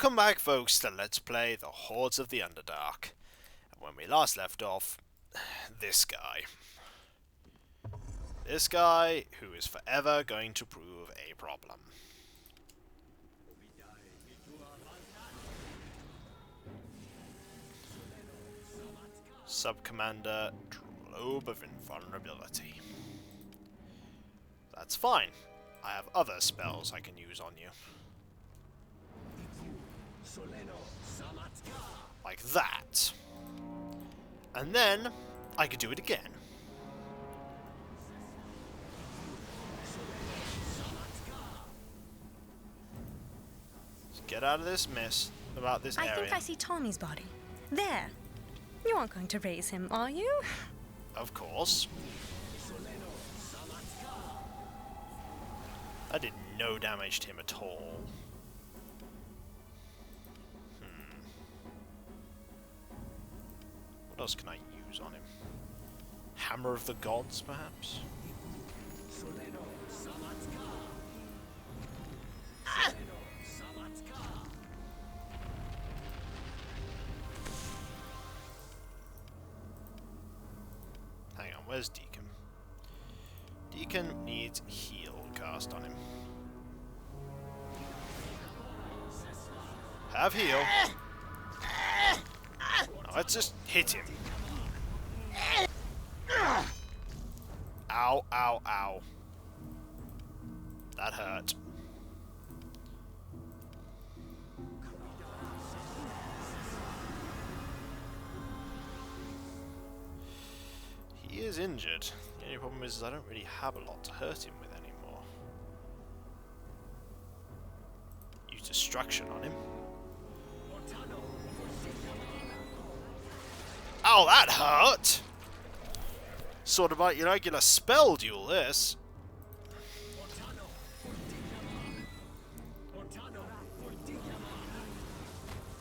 Welcome back, folks, to Let's Play the Hordes of the Underdark. And when we last left off, this guy. This guy who is forever going to prove a problem. Sub-Commander, Globe of Invulnerability. That's fine. I have other spells I can use on you. Like that. And then, I could do it again. Let's get out of this mess about this area. I think I see Tommy's body. There. You aren't going to raise him, are you? Of course. I did no damage to him at all. What else can I use on him? Hammer of the Gods, perhaps? Ah! Hang on, where's Deacon? Deacon needs heal cast on him. Have heal. Now let's just hit him. Ow, ow, ow. That hurt. He is injured. The only problem is I don't really have a lot to hurt him with anymore. Use destruction on him. Oh, that hurt! Sort of like your regular spell duel, this.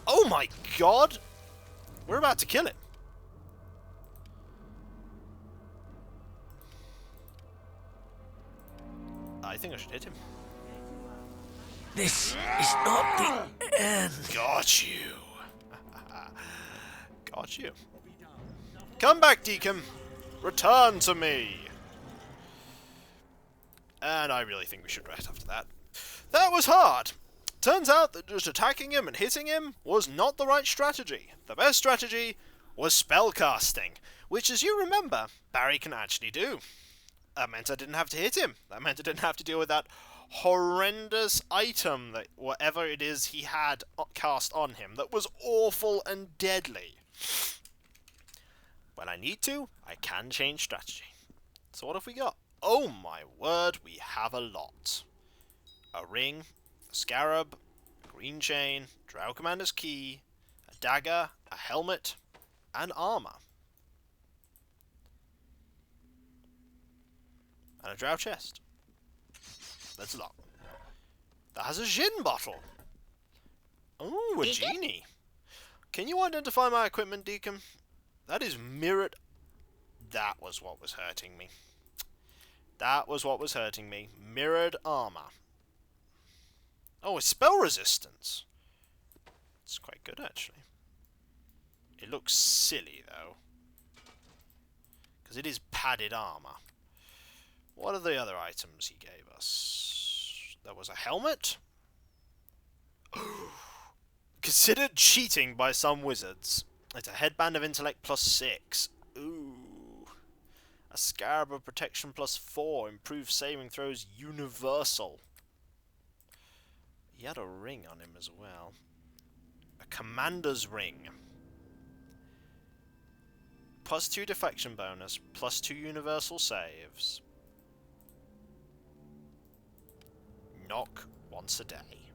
Oh my god! We're about to kill him. I think I should hit him. This is not the end. Got you. Got you. Come back, Deacon. Return to me. And I really think we should rest after that. That was hard. Turns out that just attacking him and hitting him was not the right strategy. The best strategy was spellcasting, which, as you remember, Barry can actually do. That meant I didn't have to hit him. That meant I didn't have to deal with that horrendous item, that whatever it is he had cast on him, that was awful and deadly. When I need to, I can change strategy. So what have we got? Oh my word, we have a lot. A ring, a scarab, a green chain, Drow Commander's key, a dagger, a helmet, and armor. And a drow chest. That's a lot. That has a gin bottle. Ooh, a genie. Can you identify my equipment, Deacon? That is mirrored. That was what was hurting me. That was what was hurting me. Mirrored armor. Oh, it's spell resistance. It's quite good, actually. It looks silly, though. Because it is padded armor. What are the other items he gave us? There was a helmet. Considered cheating by some wizards. It's a headband of intellect +6. Ooh. A scarab of protection +4. Improved saving throws universal. He had a ring on him as well. A commander's ring. +2 defection bonus. +2 universal saves. Knock once a day.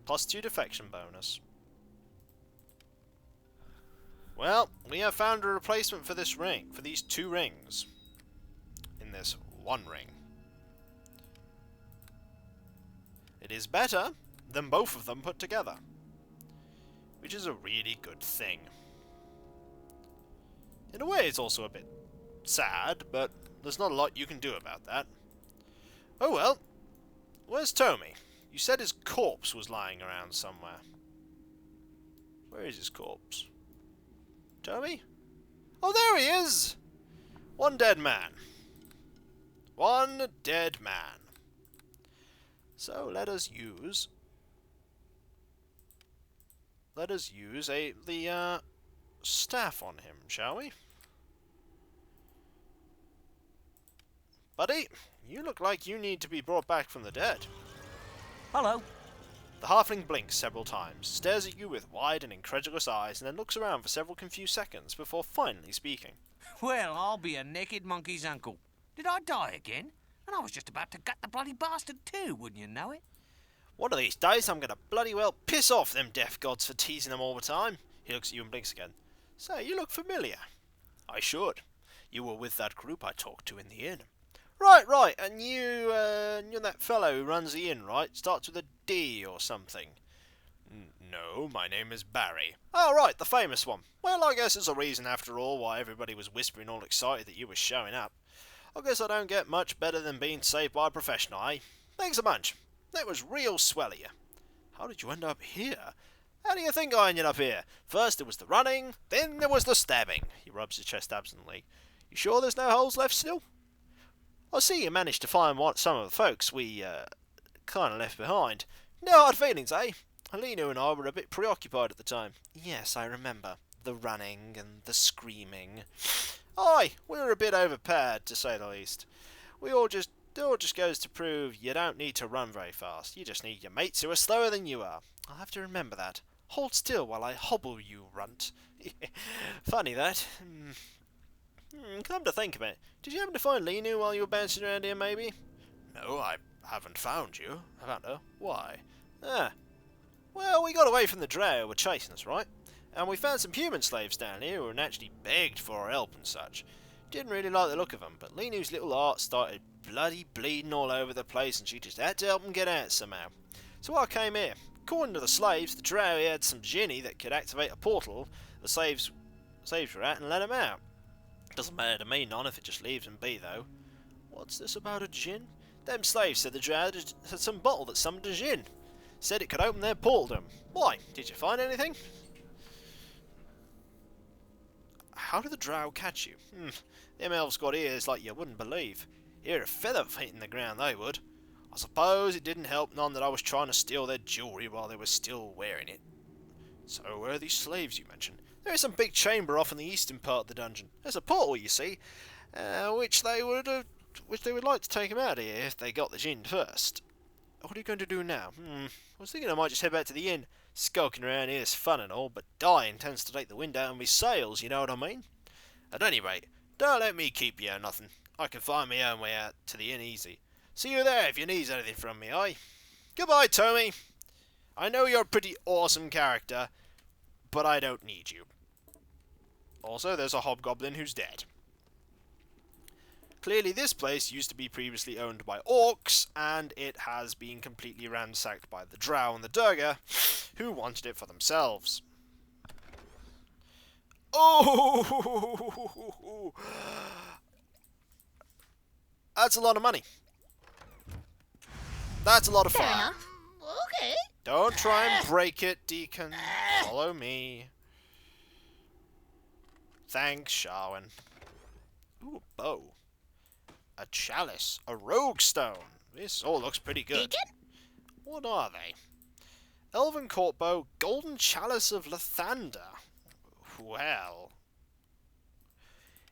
+2 defection bonus. Well, we have found a replacement for this ring, for these two rings. In this one ring. It is better than both of them put together. Which is a really good thing. In a way, it's also a bit sad, but there's not a lot you can do about that. Oh well. Where's Tommy? You said his corpse was lying around somewhere. Where is his corpse? Tommy? Oh, there he is! One dead man. One dead man. So let us use the staff on him, shall we? Buddy, you look like you need to be brought back from the dead. Hello. The halfling blinks several times, stares at you with wide and incredulous eyes, and then looks around for several confused seconds before finally speaking. Well, I'll be a naked monkey's uncle. Did I die again? And I was just about to gut the bloody bastard too, wouldn't you know it? One of these days I'm gonna bloody well piss off them deaf gods for teasing them all the time. He looks at you and blinks again. Say, you look familiar. I should. You were with that group I talked to in the inn. Right, and you're that fellow who runs the inn, right? Starts with a D or something. No, my name is Barry. Oh, right, the famous one. Well, I guess there's a reason after all why everybody was whispering all excited that you were showing up. I guess I don't get much better than being saved by a professional, eh? Thanks a bunch. That was real swell of you. How did you end up here? How do you think I ended up here? First there was the running, then there was the stabbing. He rubs his chest absently. You sure there's no holes left still? I see you managed to find some of the folks we, kind of left behind. No hard feelings, eh? Alina and I were a bit preoccupied at the time. Yes, I remember. The running and the screaming. Aye, we were a bit overpowered, to say the least. It all just goes to prove you don't need to run very fast. You just need your mates who are slower than you are. I'll have to remember that. Hold still while I hobble you, runt. Funny that. Come to think of it, did you happen to find Linu while you were bouncing around here, maybe? No, I haven't found you. I found her. Why? Well, we got away from the drow who were chasing us, right? And we found some human slaves down here who were naturally begged for our help and such. Didn't really like the look of them, but Linu's little heart started bloody bleeding all over the place and she just had to help them get out somehow. So I came here. According to the slaves, the drow had some genie that could activate a portal the slaves were at and let them out. Doesn't matter to me none if it just leaves them be, though. What's this about a djinn? Them slaves said the drow had some bottle that summoned a djinn. Said it could open their portal to them. Why? Did you find anything? How did the drow catch you? Them elves got ears like you wouldn't believe. Hear a feather hitting the ground, they would. I suppose it didn't help none that I was trying to steal their jewellery while they were still wearing it. So where are these slaves you mentioned? There is some big chamber off in the eastern part of the dungeon. There's a portal, you see, which they would like to take them out of here if they got the djinn first. What are you going to do now? I was thinking I might just head back to the inn. Skulking around here is fun and all, but dying tends to take the wind out of me sails, you know what I mean? At any rate, don't let me keep you or nothing. I can find my own way out to the inn easy. See you there if you need anything from me, aye? Goodbye, Tommy. I know you're a pretty awesome character, but I don't need you. Also, there's a hobgoblin who's dead. Clearly this place used to be previously owned by orcs, and it has been completely ransacked by the drow and the durga, who wanted it for themselves. Oh! That's a lot of money. That's a lot of fun. Fair enough. Okay. Don't try and break it, Deacon. Follow me. Thanks, Sharwin. Ooh, a bow. A chalice. A rogue stone. This all looks pretty good. Deacon? What are they? Elven court bow. Golden chalice of Lathander. Well.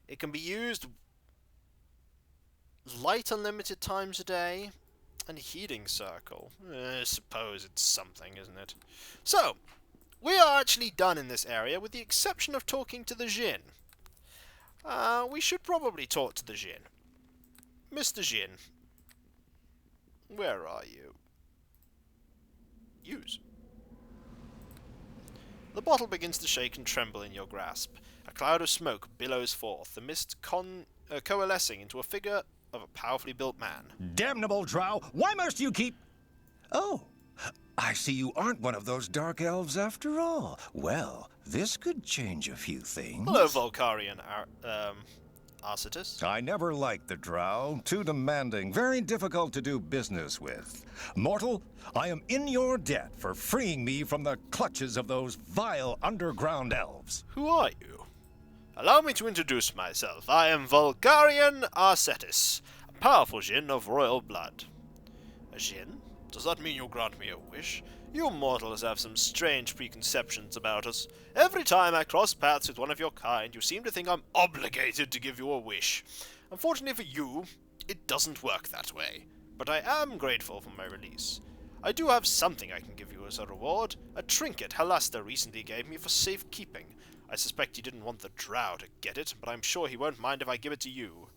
It can be used light unlimited times a day. And a heating circle. I suppose it's something, isn't it? So, we are actually done in this area, with the exception of talking to the djinn. We should probably talk to the djinn. Mr. Djinn, where are you? Use. The bottle begins to shake and tremble in your grasp. A cloud of smoke billows forth, the mist coalescing into a figure of a powerfully built man. Damnable drow! Why must you keep... Oh, I see you aren't one of those dark elves after all. Well, this could change a few things. Hello, Volkarian Arcetus? I never liked the Drow. Too demanding, very difficult to do business with. Mortal, I am in your debt for freeing me from the clutches of those vile underground elves. Who are you? Allow me to introduce myself. I am Vulgarian Arcetus, a powerful djinn of royal blood. A djinn? Does that mean you'll grant me a wish? You mortals have some strange preconceptions about us. Every time I cross paths with one of your kind, you seem to think I'm obligated to give you a wish. Unfortunately for you, it doesn't work that way. But I am grateful for my release. I do have something I can give you as a reward. A trinket Halaster recently gave me for safekeeping. I suspect he didn't want the Drow to get it, but I'm sure he won't mind if I give it to you.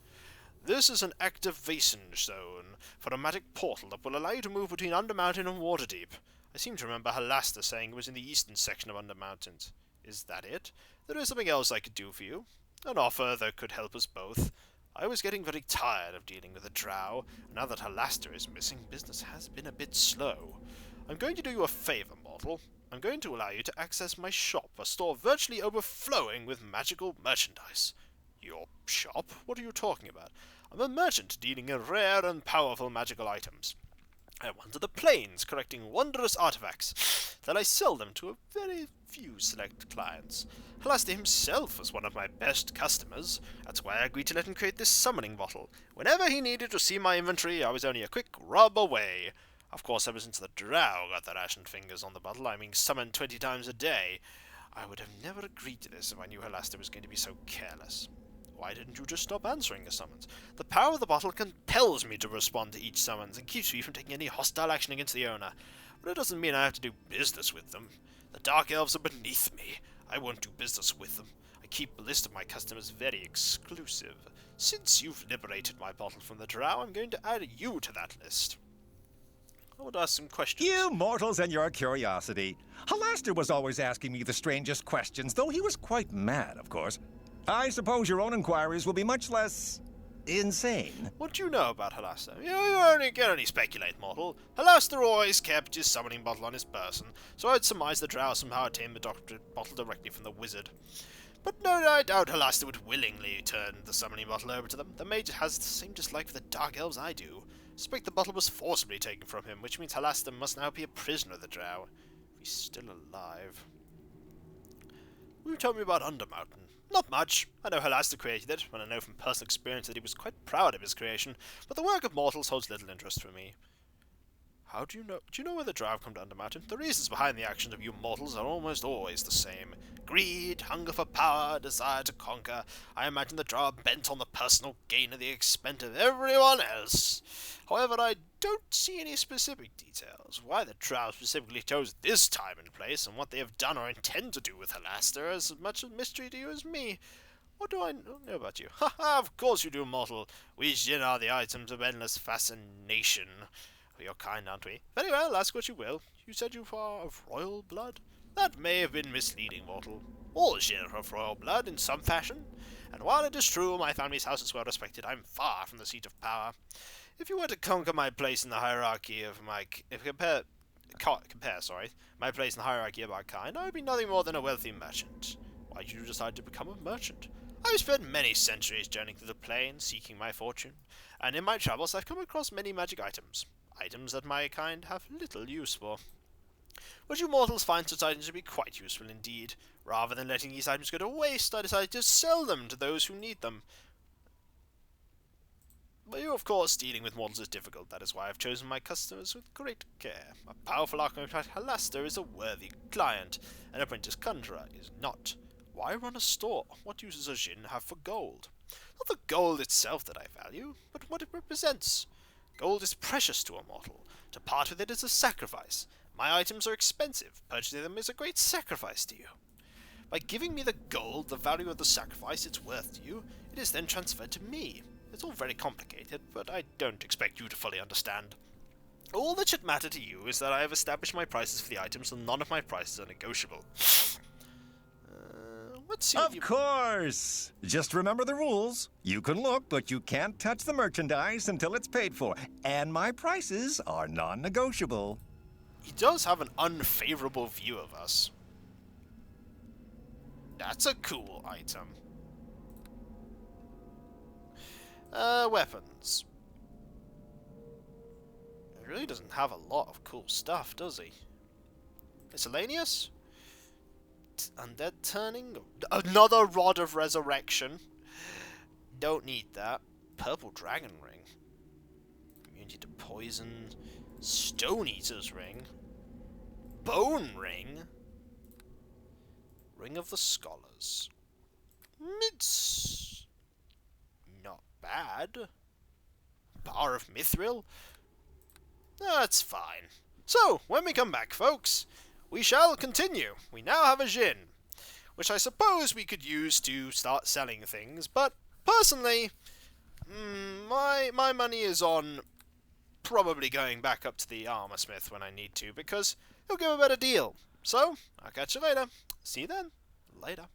This is an activation zone for a magic portal that will allow you to move between Undermountain and Waterdeep. I seem to remember Halaster saying it was in the eastern section of Undermountain. Is that it? There is something else I could do for you. An offer that could help us both. I was getting very tired of dealing with the Drow. Now that Halaster is missing, business has been a bit slow. I'm going to do you a favor, mortal. I'm going to allow you to access my shop, a store virtually overflowing with magical merchandise. Your shop? What are you talking about? I'm a merchant dealing in rare and powerful magical items. I wander the plains, collecting wondrous artifacts. Then I sell them to a very few select clients. Halaster himself was one of my best customers. That's why I agreed to let him create this summoning bottle. Whenever he needed to see my inventory, I was only a quick rub away. Of course, ever since the Drow got their ashen fingers on the bottle, I mean summoned 20 times a day. I would have never agreed to this if I knew Halaster was going to be so careless. Why didn't you just stop answering the summons? The power of the bottle compels me to respond to each summons and keeps me from taking any hostile action against the owner. But it doesn't mean I have to do business with them. The Dark Elves are beneath me. I won't do business with them. I keep a list of my customers very exclusive. Since you've liberated my bottle from the Drow, I'm going to add you to that list. I want to ask some questions. You mortals and your curiosity. Halaster was always asking me the strangest questions, though he was quite mad, of course. I suppose your own inquiries will be much less insane. What do you know about Halaster? You can only speculate, mortal. Halaster always kept his summoning bottle on his person, so I'd surmise the Drow somehow obtained the bottle directly from the wizard. But no, I doubt Halaster would willingly turn the summoning bottle over to them. The mage has the same dislike for the Dark Elves I do. I suspect the bottle was forcibly taken from him, which means Halaster must now be a prisoner of the Drow. If he's still alive. Will you tell me about Undermountain? Not much. I know Halaster created it, and I know from personal experience that he was quite proud of his creation, but the work of mortals holds little interest for me. How do you know? Do you know where the Drow come to Undermountain? The reasons behind the actions of you mortals are almost always the same. Greed, hunger for power, desire to conquer. I imagine the Drow are bent on the personal gain at the expense of everyone else. However, I don't see any specific details. Why the Drow specifically chose this time and place, and what they have done or intend to do with Halaster, is as much a mystery to you as me. What do I know about you? Ha ha, of course you do, mortal. We djinn are the items of endless fascination. You're kind, aren't we? Very well, ask what you will. You said you are of royal blood? That may have been misleading, mortal. All djinn are of royal blood in some fashion, and while it is true my family's house is well respected, I'm far from the seat of power. If you were to conquer my place in the hierarchy of my my place in the hierarchy of our kind, I would be nothing more than a wealthy merchant. Why did you decide to become a merchant? I've spent many centuries journeying through the plains, seeking my fortune, and in my travels I've come across many magic items. Items that my kind have little use for. Would you mortals find such items to be quite useful indeed? Rather than letting these items go to waste, I decided to sell them to those who need them. But you, of course, dealing with mortals is difficult. That is why I've chosen my customers with great care. A powerful archimage like Halaster is a worthy client, and a apprentice conjurer is not. Why run a store? What use does a djinn have for gold? Not the gold itself that I value, but what it represents. Gold is precious to a mortal. To part with it is a sacrifice. My items are expensive. Purchasing them is a great sacrifice to you. By giving me the gold, the value of the sacrifice it's worth to you, it is then transferred to me. It's all very complicated, but I don't expect you to fully understand. All that should matter to you is that I have established my prices for the items, and none of my prices are negotiable. Of course! Just remember the rules. You can look, but you can't touch the merchandise until it's paid for. And my prices are non-negotiable. He does have an unfavorable view of us. That's a cool item. Weapons. He really doesn't have a lot of cool stuff, does he? Miscellaneous? Undead turning? Another Rod of Resurrection? Don't need that. Purple Dragon Ring. Immunity to poison. Stone Eater's Ring. Bone Ring. Ring of the Scholars. It's not bad. Bar of Mithril? That's fine. So, when we come back, folks, we shall continue. We now have a gin, which I suppose we could use to start selling things, but personally, my money is on probably going back up to the armor smith when I need to, because he'll give a better deal. So, I'll catch you later. See you then. Later.